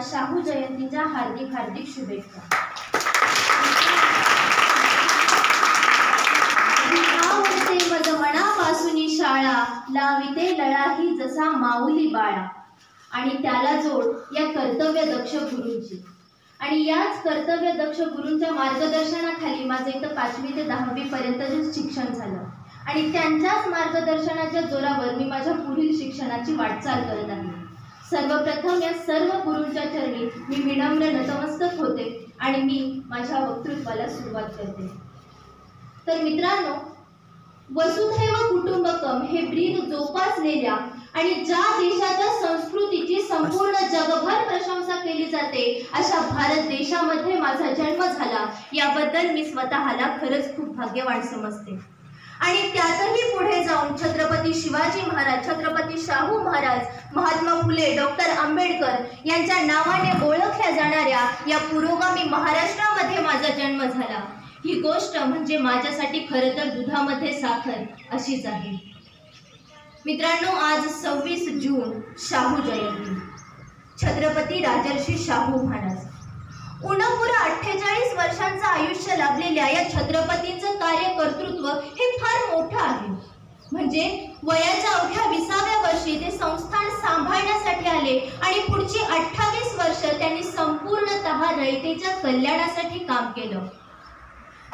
शाहू जयंतीच्या हार्दिक हार्दिक शुभेच्छा। आवडते मज मनापासून शाळा, लाविते लळाही जसा माऊली बाळा। आणि त्याला जोड या कर्तव्य दक्ष गुरूंची। आणि याच कर्तव्य दक्ष गुरूंच्या मार्गदर्शनाखाली माझे इथं 5वी ते 10वी पर्यंतचे शिक्षण झालं। आणि त्यांच्याच मार्गदर्शनाच्या जोरावर मी माझ्या पुढील शिक्षणाची वाटचाल करत आहे। सर्वप्रथम या सर्व गुरूंच्या चरणी मी विनम्र नतमस्तक होते आणि मी माझ्या वक्तृत्वाला सुरुवात करते। तर मित्रांनो, वसुधैव कुटुंबकम हे ब्रीद जोपासलेल्या आणि ज्या देशाच्या संस्कृतीची संपूर्ण जगभर प्रशंसा केली जाते अशा भारत देशामध्ये माझा जन्म झाला, याबद्दल मी स्वतःला खरंच खूप भाग्यवान समजते। आणि त्यातही पुढे जाऊन छत्रपती शिवाजी महाराज, छत्रपती शाहू महाराज, महात्मा फुले, डॉक्टर आंबेडकर यांच्या नावाने ओळखल्या जाणाऱ्या या पुरोगामी महाराष्ट्रामध्ये माझा जन्म झाला। ही गोष्ट म्हणजे माझ्यासाठी खरं तर दुधामध्ये साखर अशीच आहे। मित्रांनो, आज 26 जून शाहू जयंती, छत्रपती राजर्षी शाहू महाराज। उणपुरा 48 वर्षांचं आयुष्य लाभलेल्या या छत्रपतींचं कार्यकर्तृत्व हे फार मोठं आहे। म्हणजे वयाच्या अवघ्या 20व्या वर्षी ते संस्थान सांभाळण्यासाठी आले आणि पुढची 28 वर्ष त्यांनी संपूर्णतः रयतेच्या कल्याणासाठी काम केलं।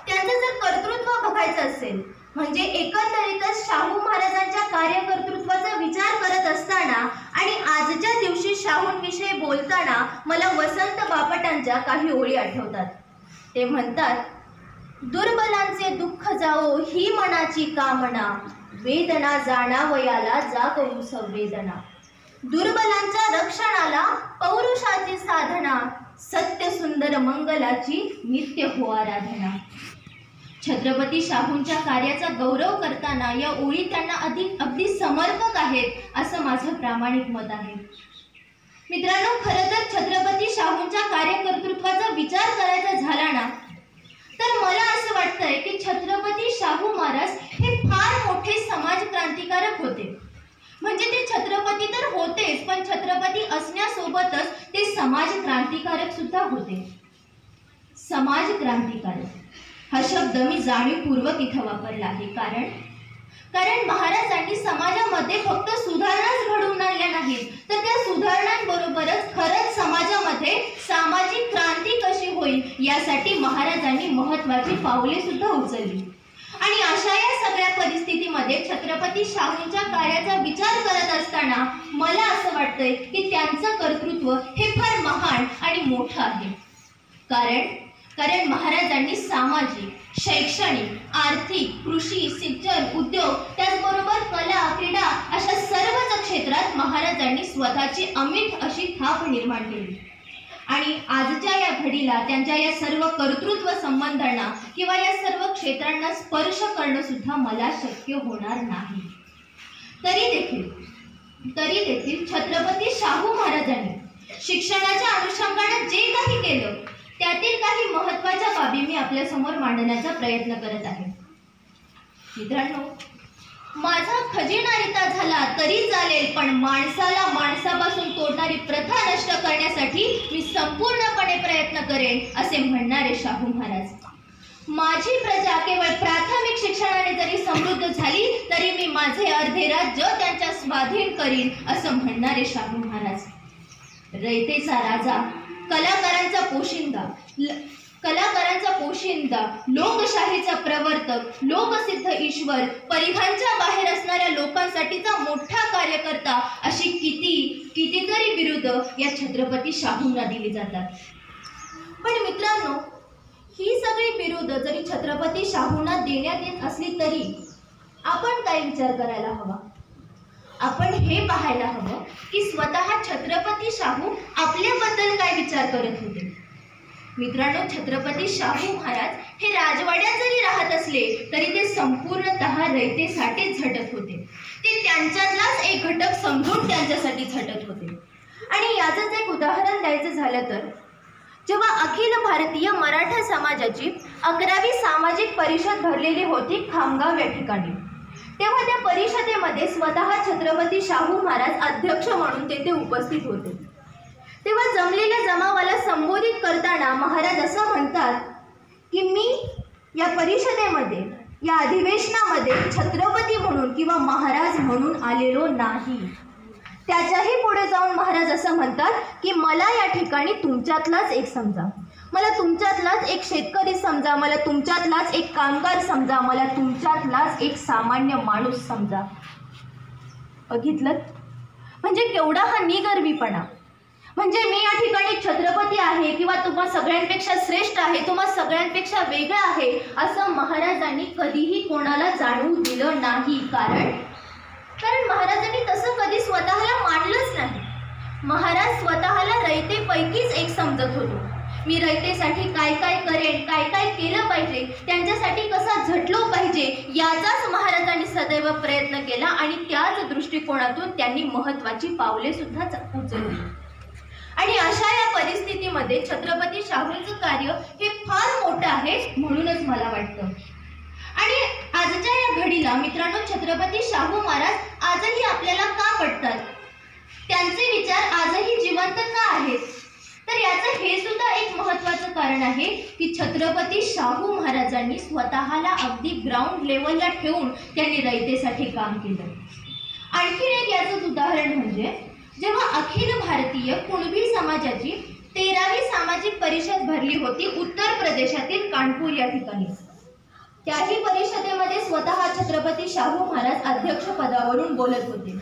त्यांचं जर कर्तृत्व बघायचं असेल म्हणजे एकंदरीतच शाहू महाराजांच्या कार्यकर्तृत्वाचा विचार करत असताना आणि आजच्या दिवशी शाहूंविषयी बोलताना मला वसंत बापटांच्या काही ओळी आठवतात। ते म्हणतात, दुर्बलांचे दुःख जावो ही मनाची कामना, वेदना जाणावयाला जागवू संवेदना। दुर्बलांच्या रक्षणाला पौरुषाची साधना, सत्य सुंदर मंगलाची नित्य हो आराधना। छत्रपती शाहूंच्या कार्याचा गौरव करताना या ओळी त्यांना अगदी समर्पक आहेत असं माझं प्रामाणिक मत आहे। मित्रांनो, खरं तर छत्रपती शाहूंच्या कार्यकर्तृत्वाचा विचार करायचा झाला ना तर मला असं वाटतंय की छत्रपती शाहू महाराज हे फार मोठे समाज क्रांतिकारक होते। म्हणजे ते छत्रपती तर होतेच, पण छत्रपती असण्यासोबतच ते समाज क्रांतिकारक सुद्धा होते। समाज क्रांतिकारक हा शब्द मी जाणीवपूर्वक इथं वापरला आहे, कारण महाराजांनी समाजामध्ये फक्त सुधारणाच घडवून आणल्या नाहीत, तर त्या सुधारणांबरोबरच खरंच समाजामध्ये सामाजिक क्रांती कशी होईल यासाठी महाराजांनी महत्त्वाची पावले सुद्धा उचलली। आणि अशा या सगळ्या परिस्थितीमध्ये छत्रपती शाहूंच्या कार्याचा विचार करत असताना मला असं वाटतंय की त्यांचं कर्तृत्व हे फार महान आणि मोठं आहे। कारण महाराजांनी सामाजिक, शैक्षणिक, आर्थिक, कृषी, सिंचन, उद्योग, त्याचबरोबर कला, क्रीडा अशा सर्वच क्षेत्रात महाराजांनी स्वतःची अमिट अशी थाप निर्माण केली। आणि आजच्या या घडीला त्यांच्या या सर्व कर्तृत्व संबंधांना किंवा या सर्व क्षेत्रांना स्पर्श करणं सुद्धा मला शक्य होणार नाही। तरी देखील छत्रपती शाहू महाराजांनी शिक्षणाच्या अनुषंगाने जे काही केलं त्यातील काही महत्त्वाच्या बाबी मी आपल्या समोर मांडण्याचा प्रयत्न करत आहे। मित्रांनो, माझा खजिना रिता झाला तरी चालेल, पण माणसाला माणसापासून तोडणारी प्रथा नष्ट करण्यासाठी मी संपूर्णपणे प्रयत्न करेन असे म्हणणारे शाहू महाराज। माझी प्रजा केवळ प्राथमिक शिक्षणाने जरी समृद्ध झाली तरी मी माझे अर्धे राज्य त्यांच्या स्वाधीन करीन असं म्हणणारे शाहू महाराज। रयतेचा राजा, कलाकारांचा पोशिंदा, लोकशाहीचा प्रवर्तक, लोकसिद्ध ईश्वर, परिघांच्या बाहेर असणाऱ्या लोकांसाठीचा मोठा कार्यकर्ता अशी कितीतरी बिरुदं या छत्रपती शाहूंना दिली जातात। पण मित्रांनो, ही सगळी बिरुदं जरी छत्रपती शाहूंना देण्यात येत असली तरी आपण काय विचार करायला हवा? आपण हे पाहायला हवं की स्वतः छत्रपती शाहू आपल्याबद्दल काय विचार करत होते। मित्रांनो, छत्रपती शाहू महाराज हे राजवाड्यात जरी राहत असले तरी ते संपूर्णतः रयतेसाठीच झटत होते। ते त्यांच्यातलाच एक घटक समजून त्यांच्यासाठी झटत होते। आणि याचंच एक उदाहरण द्यायचं झालं तर जेव्हा अखिल भारतीय मराठा समाजाची 11वी सामाजिक परिषद भरलेली होती खामगाव या ठिकाणी, तेव्हा त्या परिषदेमध्ये स्वतः छत्रपती शाहू महाराज अध्यक्ष म्हणून तेथे उपस्थित होते। तेव्हा जमलेल्या जमावाला संबोधित करताना महाराज असं म्हणतात की मी या परिषदेमध्ये, या अधिवेशनामध्ये छत्रपती म्हणून किंवा महाराज म्हणून आलेलो नाही. त्याच्याही पुढे जाऊन महाराज असं म्हणतात की मला या ठिकाणी तुमच्यातलाच एक समजा, मला तुमच्यातलाच एक शेतकरी समजा, मला तुमच्यातलाच एक कामगार समजा, मला तुमच्यातलाच एक सामान्य माणूस समजा. बघितलं म्हणजे केवढा हा निगर्वीपणा. म्हणजे मी या ठिकाणी छत्रपती आहे किंवा तुम्हा सगळ्यांपेक्षा श्रेष्ठ आहे, तुम्हा सगळ्यांपेक्षा वेगळा आहे असं महाराजांनी कधीही कोणाला जाणवू दिलं नाही. कारण महाराजांनी तसं कधी स्वतःला मानलंच नाही. महाराज स्वतःला रयतेपैकीच एक समजत होतो. मी रयतेसाठी काय काय करेन, काय काय केलं पाहिजे, त्यांच्यासाठी कसा झटलो पाहिजे याचाच महाराजांनी सदैव प्रयत्न केला आणि त्याच दृष्टिकोनातून त्यांनी महत्त्वाची पावले सुद्धा उचलली. आणि अशा या परिस्थितीमध्ये छत्रपती शाहूंचं कार्य हे फार मोठं आहे म्हणूनच मला वाटतं. आणि आजच्या या घडीला मित्रांनो, छत्रपती शाहू महाराज आजही आपल्याला का पटतात, त्यांचे विचार आजही जिवंत का आहेत, तर याचं हे सुद्धा एक महत्त्वाचं कारण आहे की छत्रपती शाहू महाराजांनी स्वतःला अगदी ग्राउंड लेवलला ठेवून त्यांनी रयतेसाठी काम केलं. आणखी एक याचंच उदाहरण म्हणजे जेव्हा अखिल भारतीय कुणबी समाजाची 13वी सामाजिक परिषद भरली होती उत्तर प्रदेशातील कानपूर या ठिकाणी, त्याही परिषदेमध्ये स्वतः छत्रपती शाहू महाराज अध्यक्षपदावरून बोलत होते.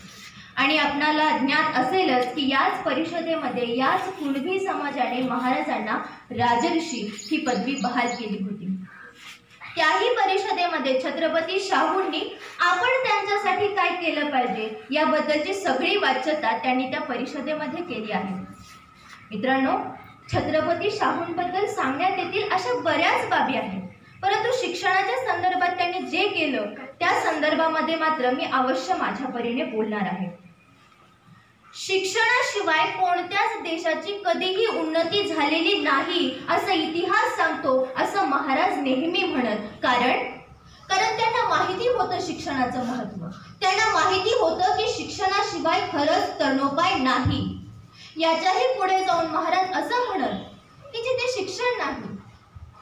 आणि आपणाला ज्ञात असेलच की याच परिषदेमध्ये याच कुणबी समाजाने महाराजांना राजर्षी ही पदवी बहाल केली होती. त्याही परिषदेमध्ये छत्रपती शाहूंनी आपण त्यांच्यासाठी काय केलं पाहिजे याबद्दलची सगळी वाच्यता त्यांनी त्या परिषदेमध्ये केली आहे. मित्रांनो, छत्रपती शाहूंबद्दल सांगण्यात येतील अशा बऱ्याच बाबी आहेत, परंतु शिक्षणाच्या संदर्भात त्यांनी जे केलं त्या संदर्भामध्ये मात्र मी अवश्य माझ्या परीने बोलणार आहे. शिक्षणाशिवाय कोणत्याच देशाची कधीही उन्नती झालेली नाही असं इतिहास सांगतो असं महाराज नेहमी म्हणत. कारण त्यांना माहिती होतं शिक्षणाचं महत्त्व, त्यांना माहिती होतं की शिक्षणाशिवाय खरंच तरणोपाय नाही. याच्याही पुढे जाऊन महाराज असं म्हणत की जिथे शिक्षण नाही,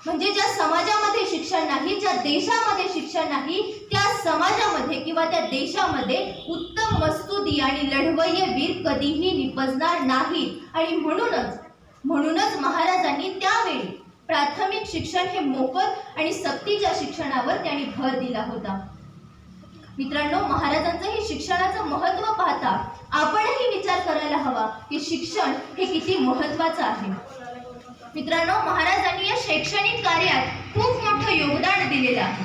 म्हणजे ज्या समाजामध्ये शिक्षण नाही, ज्या देशामध्ये शिक्षण नाही, त्या समाजामध्ये किंवा त्या देशामध्ये उत्तम मस्तुदी आणि लढवय्ये वीर कधीही निपजणार नाहीत. आणि म्हणूनच महाराजांनी त्यावेळी प्राथमिक शिक्षण हे मोफत आणि सक्तीच्या शिक्षणावर त्यांनी भर दिला होता. मित्रांनो, महाराजांचं हे शिक्षणाचं महत्त्व पाहता आपणही विचार करायला हवा की शिक्षण हे किती महत्त्वाचं आहे. मित्रांनो, महाराजांनी या शैक्षणिक कार्यात खूप मोठं योगदान दिलेलं आहे.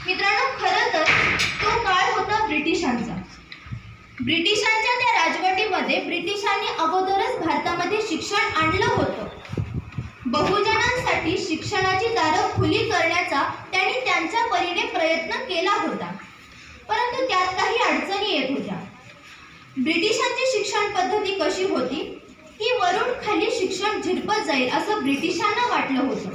मित्रांनो, खरं तर तो काळ होता ब्रिटिशांचा. ब्रिटिशांच्या त्या राजवटीमध्ये ब्रिटिशांनी अगोदरच भारतामध्ये शिक्षण आणलं होतं. बहुजनांसाठी शिक्षणाची दारं खुली करण्याचा त्यांनी त्यांच्या परीने प्रयत्न केला होता, परंतु त्यात काही अडचणी येत होत्या. ब्रिटिशांची शिक्षण पद्धती कशी होती की वरून खाली शिक्षण झिरपत जाईल असं ब्रिटिशांना वाटलं होतं.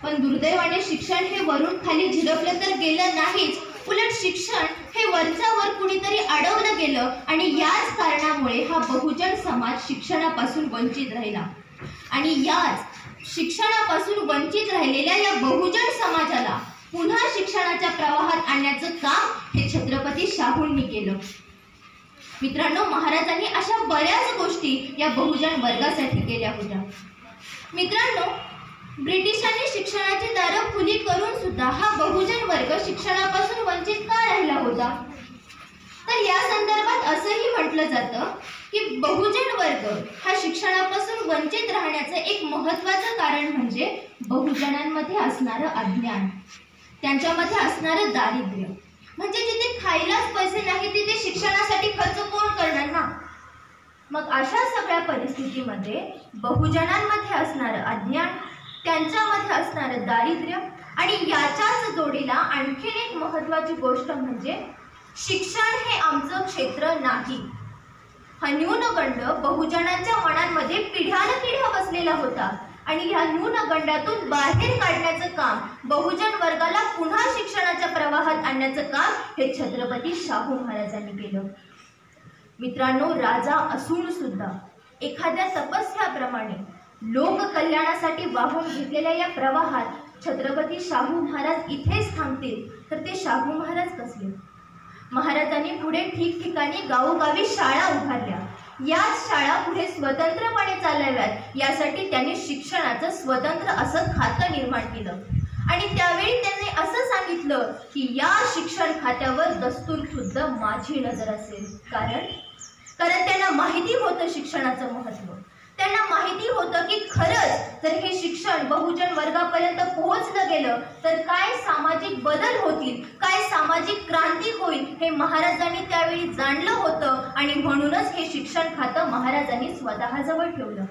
पण दुर्दैवाने शिक्षण हे वरून खाली झिरपलं तर गेलं नाहीच, उलट शिक्षण हे वरच्यावर कुणीतरी अडवलं गेलं. आणि याच कारणामुळे हा बहुजन समाज शिक्षणापासून वंचित राहिला. आणि याच शिक्षणापासून वंचित राहिलेल्या या बहुजन समाजाला पुन्हा शिक्षणाच्या प्रवाहात आणण्याचं काम हे छत्रपती शाहूंनी केलं. मित्रांनो, महाराजांनी अशा बऱ्याच गोष्टी या बहुजन वर्गासाठी केल्या होत्या. मित्रांनो, ब्रिटिशांनी शिक्षणाची दारं खुली करून सुद्धा हा बहुजन वर्ग शिक्षणापासून वंचित का राहिला होता, तर या संदर्भात असंही म्हटलं जातं की बहुजन वर्ग हा शिक्षणापासून वंचित राहण्याचं एक महत्त्वाचं कारण म्हणजे बहुजनांमध्ये असणारं अज्ञान, त्यांच्यामध्ये असणारं दारिद्र्य. म्हणजे जिथे खायलाच पैसे नाही तिथे शिक्षणासाठी खर्च कोण करणार ना. मग अशा सगळ्या परिस्थितीमध्ये बहुजनांमध्ये असणारं अज्ञान, त्यांच्यामध्ये असणारं दारिद्र्य आणि याच्याच जोडीला आणखीन एक महत्त्वाची गोष्ट म्हणजे शिक्षण हे आमचं क्षेत्र नाही हा न्यूनगंड बहुजनांच्या मनांमध्ये पिढ्यानपिढ्या बसलेला होता. आणि ह्या न्यूनगंडातून बाहेर काढण्याचं काम, बहुजन वर्गाला पुन्हा शिक्षणाच्या प्रवाहात आणण्याचं काम हे छत्रपती शाहू महाराजांनी केलं. मित्रांनो, राजा असून सुद्धा एखाद्या तपस्याप्रमाणे लोककल्याणासाठी वाहून घेतलेल्या या प्रवाहात छत्रपती शाहू महाराज इथेच थांबतील तर ते शाहू महाराज कसले? महाराजांनी पुढे ठिकठिकाणी गावोगावी शाळा उभारल्या. याच शाळा पुढे स्वतंत्रपणे चालवाव्यात यासाठी त्यांनी शिक्षणाचं स्वतंत्र असं खातं निर्माण केलं. आणि त्यावेळी त्यांनी असं सांगितलं की या शिक्षण खात्यावर दस्तूरखुद्द माझी नजर असेल. कारण त्यांना माहिती होतं शिक्षणाचं महत्त्व. त्यांना माहिती होतं की खरंच जर हे शिक्षण बहुजन वर्गापर्यंत पोहोचलं गेलं तर काय सामाजिक बदल होतील, काय सामाजिक क्रांती होईल हे महाराजांनी त्यावेळी जाणलं होतं. आणि म्हणूनच हे शिक्षण खातं महाराजांनी स्वतःजवळ ठेवलं.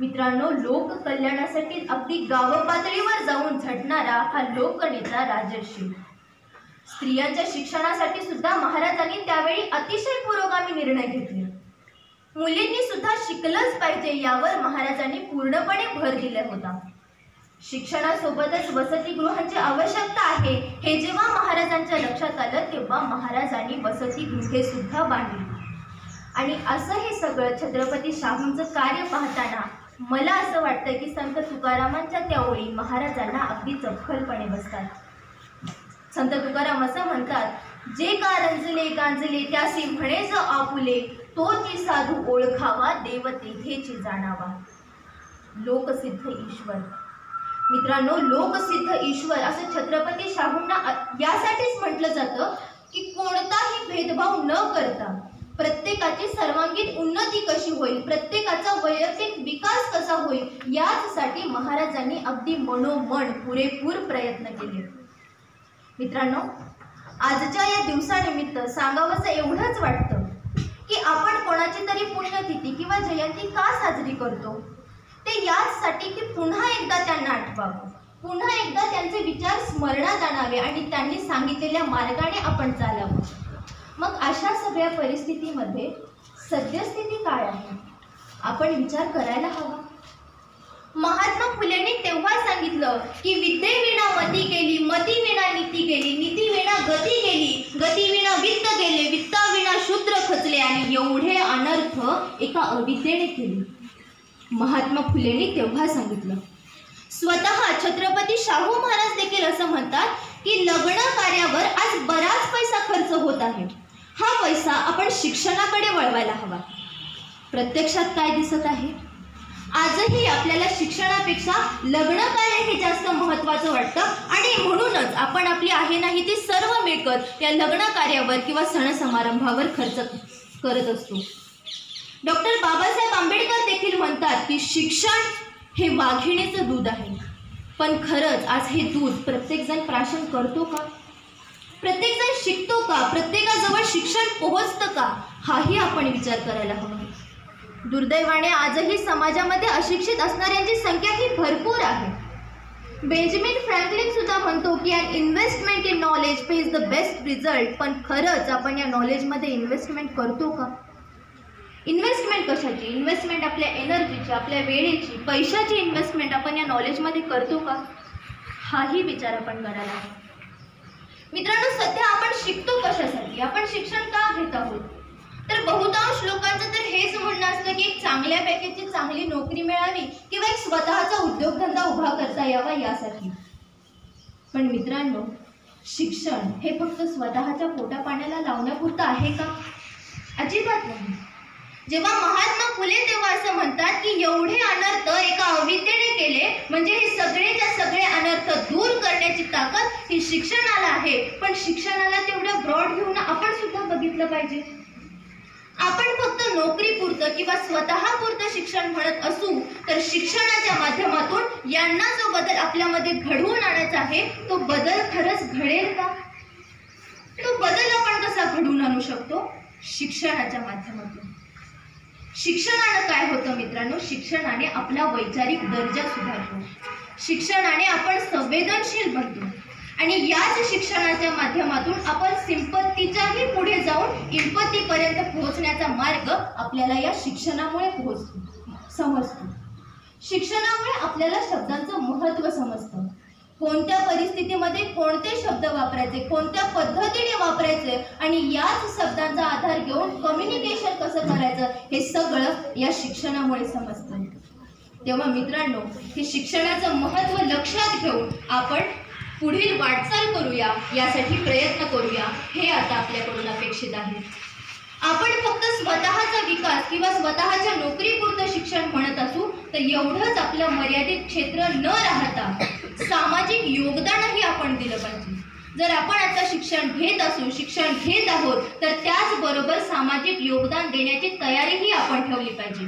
मित्रांनो, लोक कल्याणासाठी अगदी गाव पातळीवर जाऊन झटणारा हा लोकनेता राजर्षी. स्त्रियांच्या शिक्षणासाठी सुद्धा महाराजांनी त्यावेळी अतिशय पुरोगामी निर्णय घेतले. मुलींनी सुद्धा शिकलंच पाहिजे यावर महाराजांनी पूर्णपणे भर दिला होता. शिक्षणासोबतच वसतिगृहांची आवश्यकता आहे हे जेव्हा महाराजांच्या लक्षात आलं तेव्हा महाराजांनी वसतिगृहे सुद्धा बांधली. आणि असं हे सगळं छत्रपती शाहूंचं कार्य पाहताना मला असं वाटतं की संत तुकारामांच्या त्या ओळी महाराजांना अगदी चपखलपणे बसतात. संत तुकाराम असं म्हणतात, जे का रंजले गांजले त्यासी म्हणे ज आपुले, तोची साधू ओळखावा देव तेथेची जाणावा. लोकसिद्ध ईश्वर. मित्रांनो, लोकसिद्ध ईश्वर असं छत्रपती शाहूंना यासाठीच म्हटलं जातं की कोणताही भेदभाव न करता प्रत्येकाची सर्वांगीण उन्नती कशी होईल, प्रत्येकाचा वैयक्तिक विकास कसा होईल यासाठी महाराजांनी अगदी मनोमन पुरेपूर प्रयत्न केले. मित्रांनो, आजच्या या दिवसानिमित्त सांगावंसं एवढंच वाटतं की आपण कोणाची तरी पुण्यतिथी किंवा जयंती का साजरी करतो ते याचसाठी की पुन्हा एकदा त्यांना आठवावं, पुन्हा एकदा त्यांचे विचार स्मरणात आणावे आणि त्यांनी सांगितलेल्या मार्गाने आपण चालावं. मग अशा सगळ्या परिस्थितीमध्ये सद्यस्थिती काय आहे आपण विचार करायला हवा. महात्मा फुलेंनी तेव्हा सांगितलं की विद्येविना मती गेली, मतीविना नीती गेली, नीतीविना गती गेली, गतीविना वित्त गेले, वित्ताविना शूद्र खचले आणि एवढे अनर्थ एका अविद्येने केले. महात्मा फुलेंनी तेव्हा सांगितलं. स्वतः छत्रपती शाहू महाराज देखील असं म्हणतात की लग्न कार्यावर आज बराच पैसा खर्च होत आहे. हा पैसा आपण शिक्षणाकडे वळवायला हवा. प्रत्यक्षात काय दिसत आहे? आजही आपल्याला शिक्षणापेक्षा लग्न कार्य हे जास्त महत्त्वाचं वाटतं आणि म्हणूनच आपण आपली आहे नाही ती सर्व मिळकत या लग्न कार्यावर किंवा सण समारंभावर खर्च करत असतो. डॉक्टर बाबासाहेब आंबेडकर देखील म्हणतात की शिक्षण हे वाघिणीचं दूध आहे. पण खरंच आज हे दूध प्रत्येकजण प्राशन करतो का? प्रत्येकजण शिकतो का? प्रत्येकाजवळ शिक्षण पोहोचतं का? हाही आपण विचार करायला हवा. दुर्दैवाने आजही समाजामध्ये अशिक्षित असणाऱ्यांची संख्या ही भरपूर आहे. बेंजामिन फ्रँकलिन सुद्धा म्हणतो की an investment in knowledge pays the best result. पण खरंच आपण या नॉलेजमध्ये इन्व्हेस्टमेंट करतो का? इन्व्हेस्टमेंट कशाची? इन्व्हेस्टमेंट आपल्या एनर्जीची, आपल्या वेळेची, पैशाची इन्व्हेस्टमेंट आपण या नॉलेजमध्ये करतो का? हाही विचार आपण करायला हवा. मित्रांनो, सध्या आपण शिकतो कशासाठी? आपण शिक्षण का घेत आहोत? तर बहुतांश लोकांचं तर हेच म्हणणं असतं की एक चांगल्यापैकीची चांगली नोकरी मिळावी किंवा एक स्वतःचा उद्योगधंदा उभा करता यावा यासाठी. पण मित्रांनो, शिक्षण हे फक्त स्वतःच्या पोटापाण्याला लावण्यापुरतं आहे का? अजिबात नाही. जेव्हा महात्मा फुले तेव्हा असं म्हणतात की एवढे अनर्थ एका अविद्येने केले म्हणजे हे सगळेच्या सगळे अनर्थ दूर करण्याची ताकद ही शिक्षणाला आहे. पण शिक्षणाला तेवढं ब्रॉड घेऊन आपण सुद्धा बघितलं पाहिजे. आपण फक्त नोकरीपुरतं किंवा स्वतःपुरतं शिक्षण म्हणत असू तर शिक्षणाच्या माध्यमातून यांना जो बदल आपल्यामध्ये घडवून आणायचा आहे तो बदल खरंच घडेल का? तो बदल आपण कसा घडवून आणू शकतो? शिक्षणाच्या माध्यमातून. शिक्षणाने काय होतं मित्रांनो? शिक्षणाने आपला वैचारिक दर्जा सुधारतो. शिक्षणाने आपण संवेदनशील बनतो आणि याच शिक्षणाच्या माध्यमातून आपण सिंपत्तीच्याही पुढे जाऊन इम्पत्तीपर्यंत पोहोचण्याचा मार्ग आपल्याला या शिक्षणामुळे समजतो. शिक्षणामुळे आपल्याला शब्दांचं महत्त्व समजतं. कोणत्या परिस्थितीमध्ये कोणते शब्द वापरायचे, कोणत्या पद्धतीने वापरायचे आणि याच शब्दांचा आधार घेऊन कम्युनिकेशन कसं करायचं हे सगळं या शिक्षणामुळे समजतं. तेव्हा मित्रांनो, हे शिक्षणाचं महत्त्व लक्षात घेऊन आपण पुढील वाटचाल करूया, यासाठी प्रयत्न करूया, हे आता आपल्याकडून अपेक्षित आहे. आपण फक्त स्वतःचा विकास किंवा स्वतःच्या नोकरीपुरतं शिक्षण म्हणत असू तर एवढंच आपलं मर्यादित क्षेत्र न राहता सामाजिक योगदानही आपण दिलं पाहिजे. जर आपण आता शिक्षण घेत आहोत तर त्याचबरोबर सामाजिक योगदान देण्याची तयारीही आपण ठेवली पाहिजे.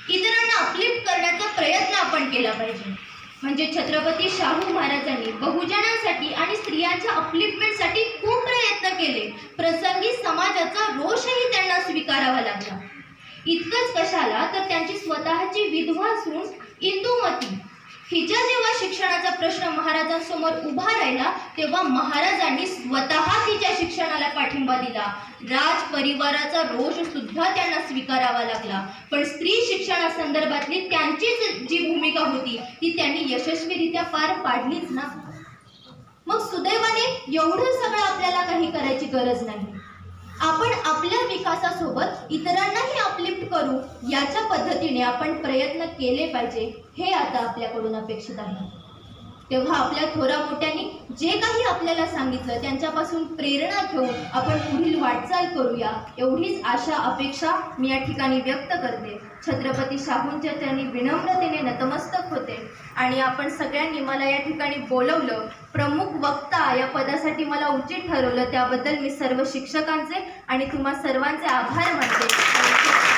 इतरांना अपलिफ्ट करण्याचा प्रयत्न आपण केला पाहिजे. म्हणजे छत्रपती शाहू महाराजांनी बहुजनांसाठी आणि स्त्रियांच्या अपलिफ्टमेंटसाठी खूप प्रयत्न केले. प्रसंगी समाजाचा रोषही त्यांना स्वीकारावा लागला. इतकंच कशाला तर त्यांची स्वतःची विधवा सून इंदुमती हिच्या जेव्हा शिक्षणाचा प्रश्न महाराजांसमोर उभा राहिला तेव्हा महाराजांनी स्वतः तिच्या शिक्षणाला पाठिंबा दिला. राज परिवाराचा रोष सुद्धा त्यांना स्वीकारावा लागला. पण स्त्री शिक्षणासंदर्भातली त्यांची जी भूमिका होती ती त्यांनी यशस्वीरित्या पार पाडलीच ना. मग सुदैवाने एवढं सगळं आपल्याला काही करायची गरज नाही. आपण आपल्या विकासासोबत इतरांनाही अपलिफ्ट करू याच्या पद्धतीने आपण प्रयत्न केले पाहिजे, हे आता आपल्याकडून अपेक्षित आहे. तेव्हा आपल्या थोरा मोठ्यांनी जे काही आपल्याला सांगितलं त्यांच्यापासून प्रेरणा घेऊन आपण पुढील वाटचाल करूया, एवढीच आशा अपेक्षा मी या ठिकाणी व्यक्त करते. छत्रपती शाहूंच्या चरणी विनम्रतेने नतमस्तक होते. आणि आपण सगळ्यांनी मला या ठिकाणी बोलवलं, प्रमुख वक्ता या पदासाठी मला उचित ठरवलं, त्याबद्दल मी सर्व शिक्षकांचे आणि तुम्हा सर्वांचे आभार मानते.